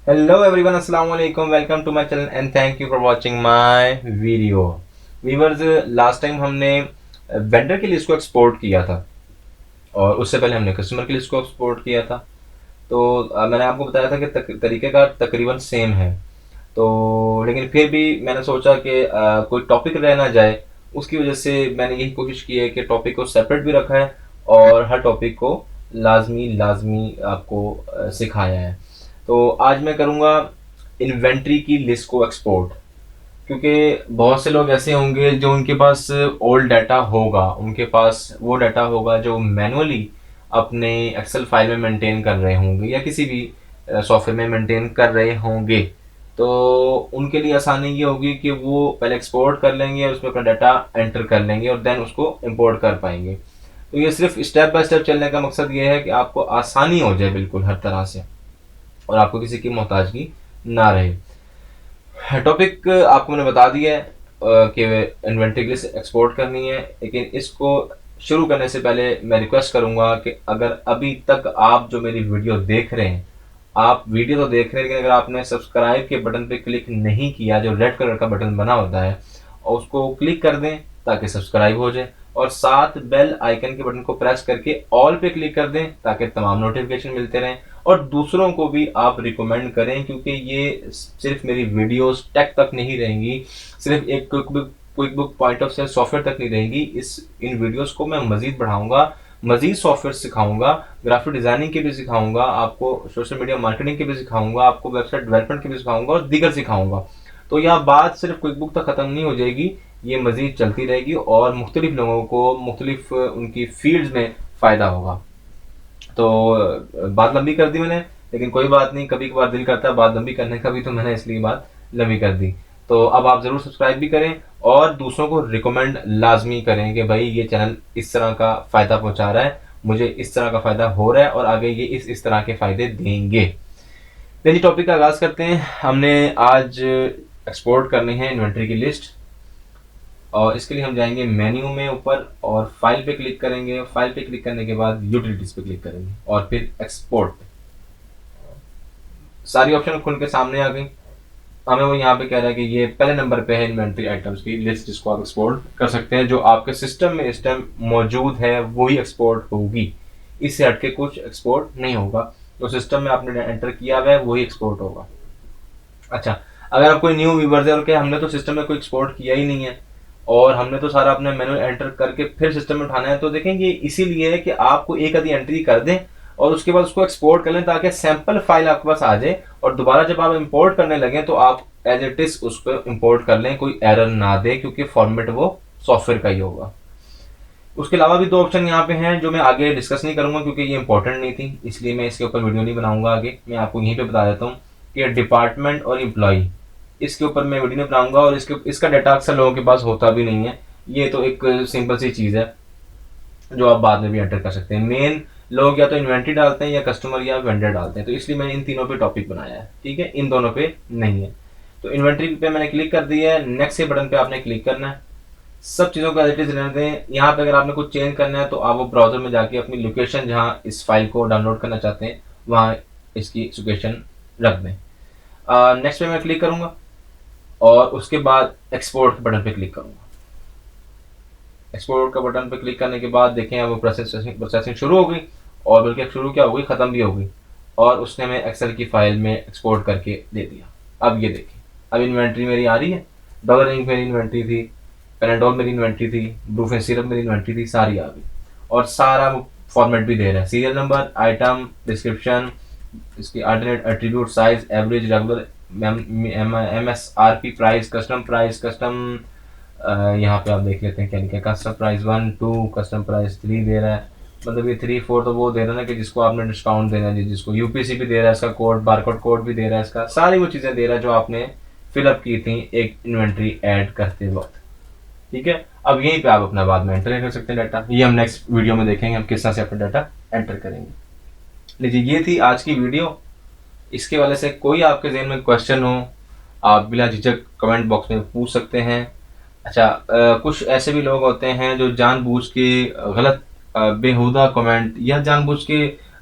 Hello everyone, assalamu alaikum, welcome to my channel and thank you for watching my video. Viewers, last time हमने vendor की list को export किया था और उससे पहले हमने कस्टमर की लिस्ट को एक्सपोर्ट किया था। तो मैंने आपको बताया था कि तरीक़ेकार तकरीबन सेम है। तो लेकिन फिर भी मैंने सोचा कि कोई टॉपिक रह ना जाए, उसकी वजह से मैंने यही कोशिश की है कि टॉपिक को सेपरेट भी रखा है और हर टॉपिक को लाजमी आपको सिखाया है। तो आज मैं करूँगा इन्वेंट्री की लिस्ट को एक्सपोर्ट, क्योंकि बहुत से लोग ऐसे होंगे जो उनके पास ओल्ड डाटा होगा, उनके पास वो डाटा होगा जो मैनुअली अपने एक्सेल फाइल में मेंटेन कर रहे होंगे या किसी भी सॉफ्टवेयर में मेंटेन कर रहे होंगे। तो उनके लिए आसानी ये होगी कि वो पहले एक्सपोर्ट कर लेंगे, उसमें अपना डाटा एंटर कर लेंगे और देन उसको इंपोर्ट कर पाएंगे। तो ये सिर्फ स्टेप बाय स्टेप चलने का मकसद ये है कि आपको आसानी हो जाए बिल्कुल हर तरह से और आपको किसी की मोहताजगी ना रहे। टॉपिक आपको मैंने बता दिया है कि इन्वेंट्री लिस्ट एक्सपोर्ट करनी है, लेकिन इसको शुरू करने से पहले मैं रिक्वेस्ट करूंगा कि अगर अभी तक आप जो मेरी वीडियो देख रहे हैं, आप वीडियो तो देख रहे हैं, लेकिन अगर आपने सब्सक्राइब के बटन पे क्लिक नहीं किया, जो रेड कलर का बटन बना होता है, और उसको क्लिक कर दें ताकि सब्सक्राइब हो जाए और साथ बेल आइकन के बटन को प्रेस करके ऑल पे क्लिक कर दें ताकि तमाम नोटिफिकेशन मिलते रहें और दूसरों को भी आप रिकमेंड करें, क्योंकि ये सिर्फ मेरी वीडियोस टेक तक नहीं रहेंगी, सिर्फ एक quick book point of software तक नहीं रहेंगी। इन वीडियोस को मैं मजीद बढ़ाऊंगा, मजीद सॉफ्टवेयर सिखाऊंगा, ग्राफिक डिजाइनिंग के भी सिखाऊंगा, आपको सोशल मीडिया मार्केटिंग के भी सिखाऊंगा, आपको वेबसाइट डेवलपमेंट के भी सिखाऊंगा और दीगर सिखाऊंगा। तो यह बात सिर्फ क्विक बुक तक ख़त्म नहीं हो जाएगी, ये मजीद चलती रहेगी और मुख्तलिफ लोगों को मुख्तलिफ उनकी फील्ड्स में फ़ायदा होगा। तो बात लंबी कर दी मैंने, लेकिन कोई बात नहीं, कभी कभार दिल करता है बात लंबी करने का भी, तो मैंने इसलिए बात लंबी कर दी। तो अब आप ज़रूर सब्सक्राइब भी करें और दूसरों को रिकमेंड लाजमी करें कि भाई ये चैनल इस तरह का फ़ायदा पहुंचा रहा है, मुझे इस तरह का फ़ायदा हो रहा है और आगे ये इस तरह के फ़ायदे देंगे। चलिए टॉपिक का आगाज़ करते हैं। हमने आज एक्सपोर्ट करनी है इन्वेंट्री की लिस्ट और इसके लिए हम जाएंगे मेन्यू में ऊपर और फाइल पे क्लिक करेंगे। फाइल पे क्लिक करने के बाद यूटिलिटीज पे क्लिक करेंगे और फिर एक्सपोर्ट पे। सारी ऑप्शन खुल के सामने आ गई। हमें वो यहाँ पे कह रहा है कि ये पहले नंबर पे है इन्वेंट्री आइटम्स की लिस्ट, जिसको आप एक्सपोर्ट कर सकते हैं। जो आपके सिस्टम में इस टाइम मौजूद है वही एक्सपोर्ट होगी, इससे हटके कुछ एक्सपोर्ट नहीं होगा। जो सिस्टम में आपने एंटर किया हुआ है वही एक्सपोर्ट होगा। अच्छा, अगर आप कोई न्यू व्यूवर्स है और क्या हमने तो सिस्टम में कोई एक्सपोर्ट किया ही नहीं है और हमने तो सारा अपने मैनुअल एंटर करके फिर सिस्टम में उठाना है, तो देखें ये इसीलिए है कि आपको एक आधी एंट्री कर दें और उसके बाद उसको एक्सपोर्ट कर लें ताकि सैंपल फाइल आपके पास आ जाए और दोबारा जब आप इंपोर्ट करने लगें तो आप एज इट इज उस पर इंपोर्ट कर लें, कोई एरर ना दे, क्योंकि फॉर्मेट वो सॉफ्टवेयर का ही होगा। उसके अलावा भी दो ऑप्शन यहाँ पे हैं जो मैं आगे डिस्कस नहीं करूंगा क्योंकि ये इंपॉर्टेंट नहीं थी, इसलिए मैं इसके ऊपर वीडियो नहीं बनाऊंगा। आगे मैं आपको यहीं पे बता देता हूँ कि डिपार्टमेंट और एम्प्लॉय, इसके ऊपर मैं वीडियो नहीं बनाऊंगा और इसका डाटा अक्सर लोगों के पास होता भी नहीं है। ये तो एक सिंपल सी चीज़ है जो आप बाद में भी एंटर कर सकते हैं। मेन लोग या तो इन्वेंट्री डालते हैं या कस्टमर या वेंडर डालते हैं, तो इसलिए मैंने इन तीनों पे टॉपिक बनाया है, ठीक है, इन दोनों पे नहीं है। तो इन्वेंट्री पे मैंने क्लिक कर दिया है, नेक्स्ट के बटन पे आपने क्लिक करना है। सब चीज़ों को एज इट इज रहने दें। यहाँ पे अगर आपने कुछ चेंज करना है तो आप वो ब्राउजर में जाके अपनी लोकेशन जहाँ इस फाइल को डाउनलोड करना चाहते हैं वहाँ इसकी लोकेशन रख दें। नेक्स्ट पे मैं क्लिक करूँगा और उसके बाद एक्सपोर्ट के बटन पे क्लिक करूँगा। एक्सपोर्ट का बटन पे क्लिक करने के बाद देखें अब वो प्रोसेसिंग शुरू हो गई और बल्कि शुरू क्या हो गई, ख़त्म भी हो गई और उसने हमें एक्सेल की फाइल में एक्सपोर्ट करके दे दिया। अब ये देखें, अब इन्वेंट्री मेरी आ रही है। डॉलर इंक मेरी इन्वेंट्री थी, पेनाडोल मेरी इन्वेंट्री थी, ब्रूफेन सिरप मेरी इन्वेंट्री थी, सारी आ गई और सारा वो फॉर्मेट भी दे रहा है, सीरियल नंबर, आइटम, डिस्क्रिप्शन, इसकी alternate attribute, size, average, regular, MSRP price, custom price, custom, यहाँ पे आप देख लेते हैं क्या लिखा है, कस्टम प्राइस 1 2, कस्टम प्राइस 3 दे रहा है। मतलब ये 3 4 तो वो दे रहा है ना कि जिसको आपने डिस्काउंट देना है, जिसको यूपीसी भी दे रहा है, इसका कोड, बारकोड कोड भी दे रहा है, इसका सारी वो चीज़ें दे रहा है जो आपने फिलअप की थी एक इन्वेंट्री ऐड करते वक्त, ठीक है। अब यहीं पे आप अपना बाद में एंटर कर सकते हैं डाटा। ये हम नेक्स्ट वीडियो में देखेंगे हम किस तरह से अपना डाटा एंटर करेंगे। लीजिए ये थी आज की वीडियो। इसके वाले से कोई आपके जहन में क्वेश्चन हो आप बिला झिझक कमेंट बॉक्स में पूछ सकते हैं। अच्छा, कुछ ऐसे भी लोग होते हैं जो जानबूझ के गलत बेहुदा कमेंट या जानबूझ के